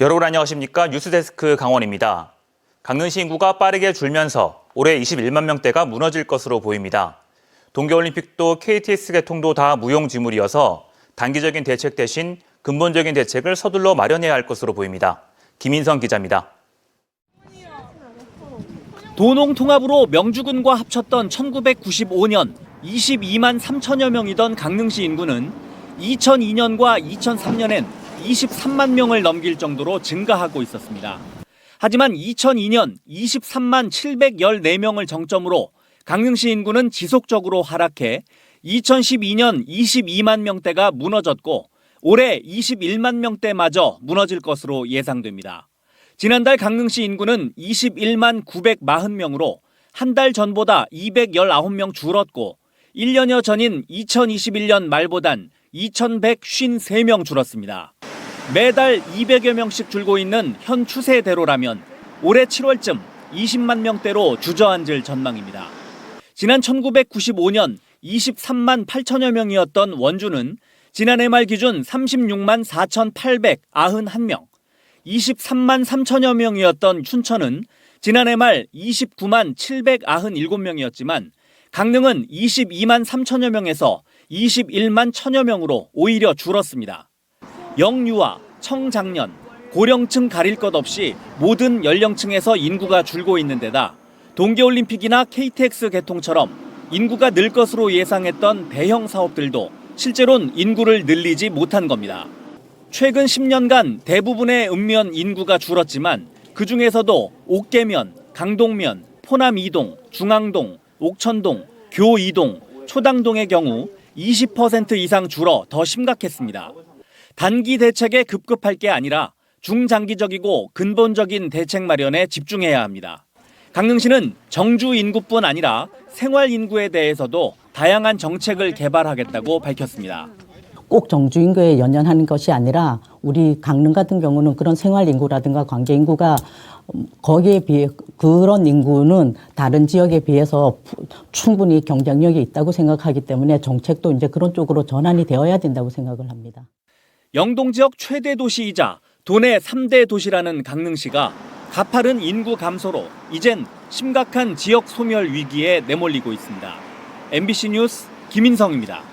여러분 안녕하십니까? 뉴스데스크 강원입니다. 강릉시 인구가 빠르게 줄면서 올해 21만 명대가 무너질 것으로 보입니다. 동계올림픽도 KTX 개통도 다 무용지물이어서 단기적인 대책 대신 근본적인 대책을 서둘러 마련해야 할 것으로 보입니다. 김인성 기자입니다. 도농통합으로 명주군과 합쳤던 1995년 22만 3천여 명이던 강릉시 인구는 2002년과 2003년엔 23만 명을 넘길 정도로 증가하고 있었습니다. 하지만 2002년 23만 714명을 정점으로 강릉시 인구는 지속적으로 하락해 2012년 22만 명대가 무너졌고 올해 21만 명대마저 무너질 것으로 예상됩니다. 지난달 강릉시 인구는 21만 940명으로 한 달 전보다 219명 줄었고 1년여 전인 2021년 말보단 2,153명 줄었습니다. 매달 200여 명씩 줄고 있는 현 추세대로라면 올해 7월쯤 20만 명대로 주저앉을 전망입니다. 지난 1995년 23만 8천여 명이었던 원주는 지난해 말 기준 36만 4,891명, 23만 3천여 명이었던 춘천은 지난해 말 29만 797명이었지만 강릉은 22만 3천여 명에서 21만 1천여 명으로 오히려 줄었습니다. 영유아, 청장년, 고령층 가릴 것 없이 모든 연령층에서 인구가 줄고 있는 데다 동계올림픽이나 KTX 개통처럼 인구가 늘 것으로 예상했던 대형 사업들도 실제로는 인구를 늘리지 못한 겁니다. 최근 10년간 대부분의 읍면 인구가 줄었지만 그중에서도 옥계면, 강동면, 포남 2동, 중앙동, 옥천동, 교 2동, 초당동의 경우 20% 이상 줄어 더 심각했습니다. 단기 대책에 급급할 게 아니라 중장기적이고 근본적인 대책 마련에 집중해야 합니다. 강릉시는 정주 인구뿐 아니라 생활 인구에 대해서도 다양한 정책을 개발하겠다고 밝혔습니다. 꼭 정주 인구에 연연하는 것이 아니라 우리 강릉 같은 경우는 그런 생활 인구라든가 관계 인구가 거기에 비해 그런 인구는 다른 지역에 비해서 충분히 경쟁력이 있다고 생각하기 때문에 정책도 이제 그런 쪽으로 전환이 되어야 된다고 생각을 합니다. 영동 지역 최대 도시이자 도내 3대 도시라는 강릉시가 가파른 인구 감소로 이젠 심각한 지역 소멸 위기에 내몰리고 있습니다. MBC 뉴스 김인성입니다.